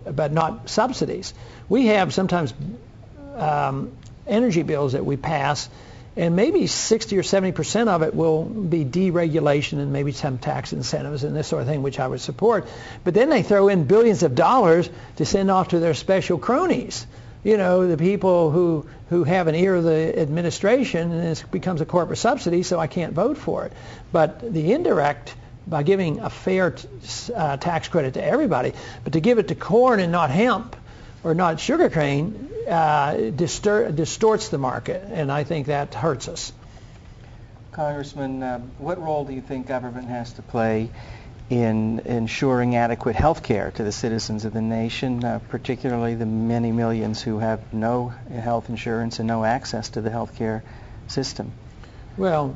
but not subsidies. We have sometimes energy bills that we pass, and maybe 60 or 70% of it will be deregulation and maybe some tax incentives and this sort of thing, which I would support. But then they throw in billions of dollars to send off to their special cronies. You know, the people who have an ear of the administration, and it becomes a corporate subsidy, so I can't vote for it. But the indirect, by giving a fair tax credit to everybody, but to give it to corn and not hemp or not sugarcane, distorts the market, and I think that hurts us. Congressman, what role do you think government has to play in ensuring adequate health care to the citizens of the nation, particularly the many millions who have no health insurance and no access to the health care system? Well,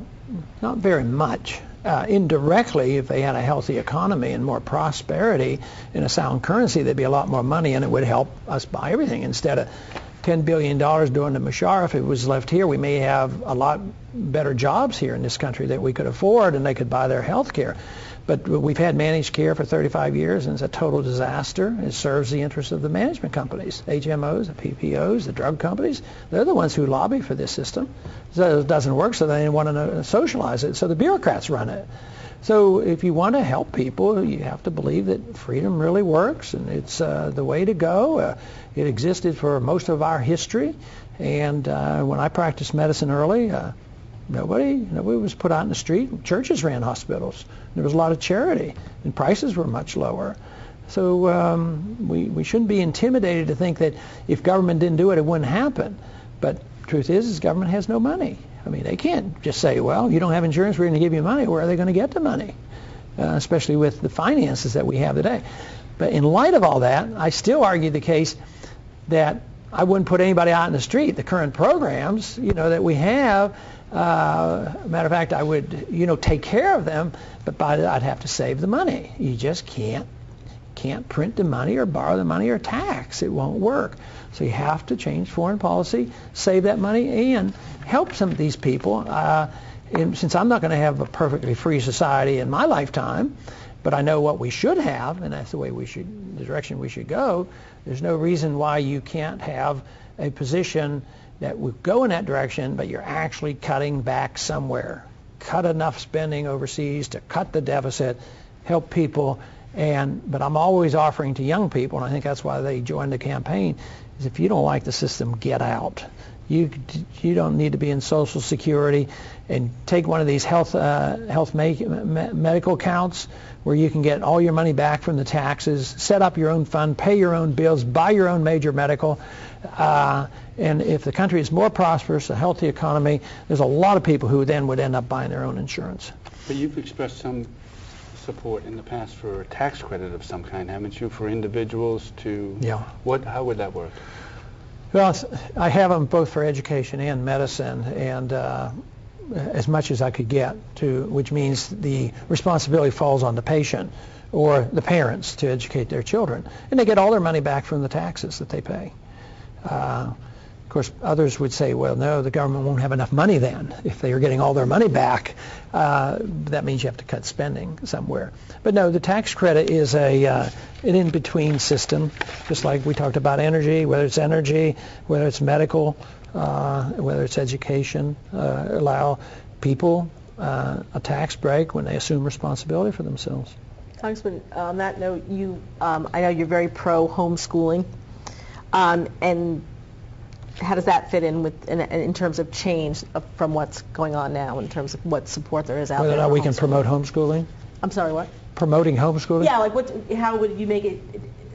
not very much. Indirectly, if they had a healthy economy and more prosperity and a sound currency, there'd be a lot more money, and it would help us buy everything. Instead of $10 billion going to Mashar, if it was left here, we may have a lot better jobs here in this country that we could afford, and they could buy their health care. But we've had managed care for 35 years, and it's a total disaster. It serves the interests of the management companies, HMOs, the PPOs, the drug companies. They're the ones who lobby for this system. So it doesn't work, so they want to socialize it. So the bureaucrats run it. So if you want to help people, you have to believe that freedom really works, and it's the way to go. It existed for most of our history, and when I practiced medicine early, nobody was put out in the street. Churches ran hospitals. There was a lot of charity, and prices were much lower. So we shouldn't be intimidated to think that if government didn't do it, it wouldn't happen. But the truth is government has no money. I mean, they can't just say, well, you don't have insurance, we're going to give you money. Where are they going to get the money? Especially with the finances that we have today. But in light of all that, I still argue the case that I wouldn't put anybody out in the street. The current programs, that we have, matter of fact, I would, take care of them, but I'd have to save the money. You just can't print the money or borrow the money or tax. It won't work. So you have to change foreign policy, save that money, and help some of these people. And since I'm not going to have a perfectly free society in my lifetime, but I know what we should have, and that's the direction we should go, there's no reason why you can't have a position that would go in that direction, but you're actually cutting back somewhere. Cut enough spending overseas to cut the deficit, help people, but I'm always offering to young people, and I think that's why they joined the campaign, is if you don't like the system, get out. You don't need to be in Social Security, and take one of these medical accounts where you can get all your money back from the taxes, set up your own fund, pay your own bills, buy your own major medical. And if the country is more prosperous, a healthy economy, there's a lot of people who then would end up buying their own insurance. But you've expressed some support in the past for a tax credit of some kind, haven't you, for individuals to... Yeah. How would that work? Well, I have them both for education and medicine, and as much as I could get to, which means the responsibility falls on the patient or the parents to educate their children. And they get all their money back from the taxes that they pay. Of course, others would say, well, no, the government won't have enough money then. If they are getting all their money back, that means you have to cut spending somewhere. But no, the tax credit is an in-between system, just like we talked about energy, whether it's medical, whether it's education, allow people a tax break when they assume responsibility for themselves. Congressman, on that note, I know you're very pro homeschooling, and how does that fit in terms of change from what's going on now, in terms of what support there is out there? Whether or not we can promote homeschooling? I'm sorry, what? Promoting homeschooling? Yeah, how would you make it?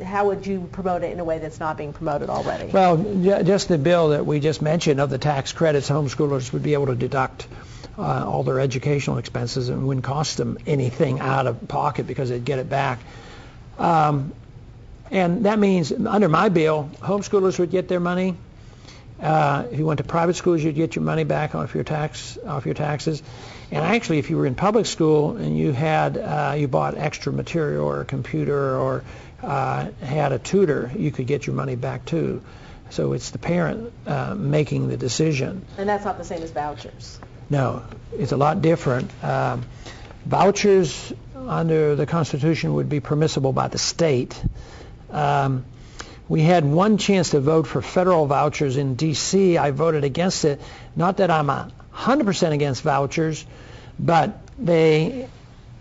How would you promote it in a way that's not being promoted already? Well, just the bill that we just mentioned of the tax credits, homeschoolers would be able to deduct all their educational expenses, and it wouldn't cost them anything out of pocket because they'd get it back. And that means, under my bill, homeschoolers would get their money. If you went to private schools, you'd get your money back off your taxes. And actually, if you were in public school and you bought extra material or a computer or had a tutor, you could get your money back too. So it's the parent making the decision. And that's not the same as vouchers? No, it's a lot different. Vouchers under the Constitution would be permissible by the state. We had one chance to vote for federal vouchers in D.C. I voted against it. Not that I'm 100% against vouchers, but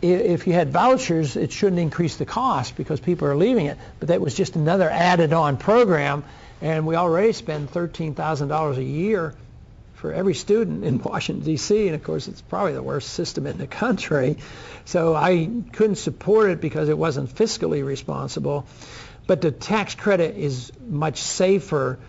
if you had vouchers, it shouldn't increase the cost because people are leaving it. But that was just another added-on program, and we already spend $13,000 a year for every student in Washington, D.C., and of course it's probably the worst system in the country. So I couldn't support it because it wasn't fiscally responsible. But the tax credit is much safer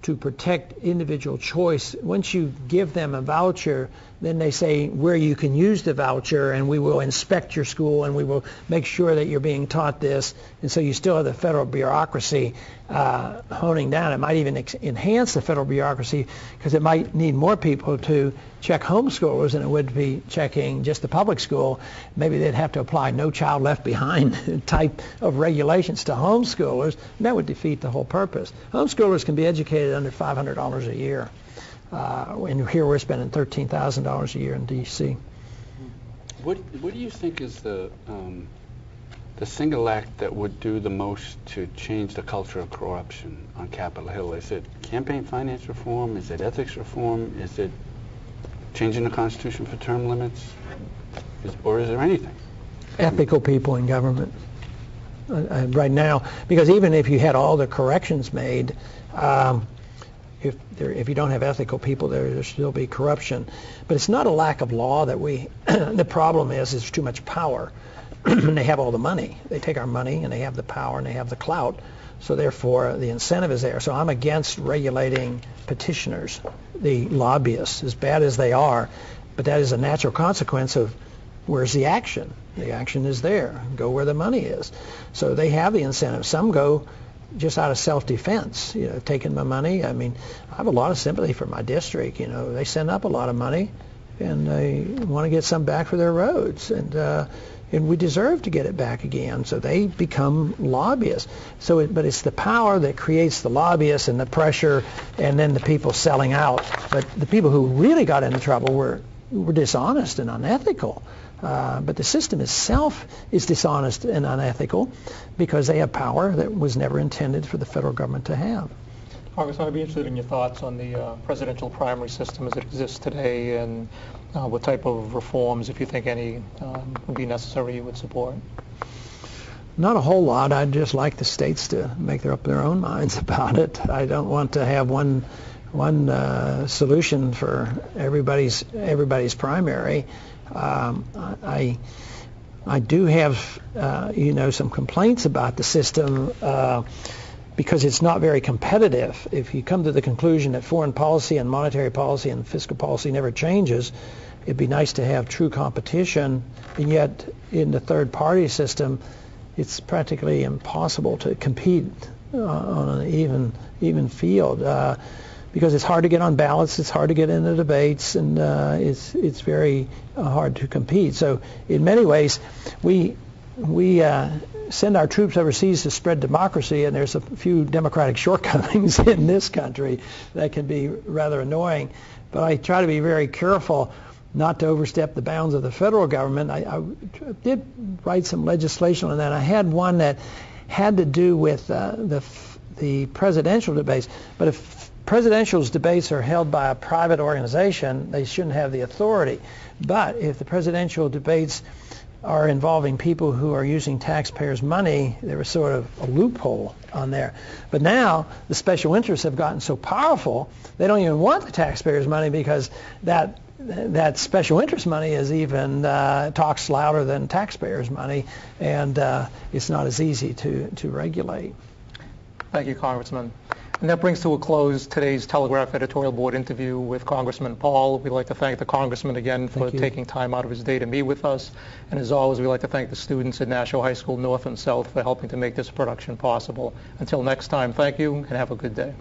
to protect individual choice. Once you give them a voucher, then they say where you can use the voucher, and we will inspect your school, and we will make sure that you're being taught this. And so you still have the federal bureaucracy honing down. It might even enhance the federal bureaucracy because it might need more people to check homeschoolers than it would be checking just the public school. Maybe they'd have to apply No Child Left Behind type of regulations to homeschoolers, and that would defeat the whole purpose. Homeschoolers can be educated under $500 a year. And here we're spending $13,000 a year in D.C. What do you think is the single act that would do the most to change the culture of corruption on Capitol Hill? Is it campaign finance reform? Is it ethics reform? Is it changing the Constitution for term limits? Or is there anything? Ethical people in government right now, because even if you had all the corrections made, if you don't have ethical people, there'll still be corruption. But it's not a lack of law that the problem is too much power. They have all the money. They take our money, and they have the power, and they have the clout. So therefore, the incentive is there. So I'm against regulating petitioners, the lobbyists, as bad as they are. But that is a natural consequence of where's the action? The action is there. Go where the money is. So they have the incentive. Some go just out of self-defense, taking my money. I mean, I have a lot of sympathy for my district. They send up a lot of money, and they want to get some back for their roads, and we deserve to get it back again. So they become lobbyists. But it's the power that creates the lobbyists and the pressure, and then the people selling out. But the people who really got into trouble were dishonest and unethical. But the system itself is dishonest and unethical because they have power that was never intended for the federal government to have. Congressman, I'd be interested in your thoughts on the presidential primary system as it exists today, and what type of reforms, if you think any, would be necessary, you would support. Not a whole lot. I'd just like the states to make up their own minds about it. I don't want to have one solution for everybody's primary. I do have some complaints about the system because it's not very competitive. If you come to the conclusion that foreign policy and monetary policy and fiscal policy never changes, it'd be nice to have true competition, and yet in the third party system it's practically impossible to compete on an even field. Because it's hard to get on ballots, it's hard to get into debates, and it's very hard to compete. So in many ways, we send our troops overseas to spread democracy, and there's a few democratic shortcomings in this country that can be rather annoying. But I try to be very careful not to overstep the bounds of the federal government. I did write some legislation on that. I had one that had to do with the presidential debates. But if presidential debates are held by a private organization, they shouldn't have the authority. But if the presidential debates are involving people who are using taxpayers' money, there was sort of a loophole on there. But now the special interests have gotten so powerful, they don't even want the taxpayers' money because that special interest money is even talks louder than taxpayers' money, and it's not as easy to regulate. Thank you, Congressman. And that brings to a close today's Telegraph editorial board interview with Congressman Paul. We'd like to thank the Congressman again for taking time out of his day to meet with us. And as always, we'd like to thank the students at Nashua High School North and South for helping to make this production possible. Until next time, thank you and have a good day.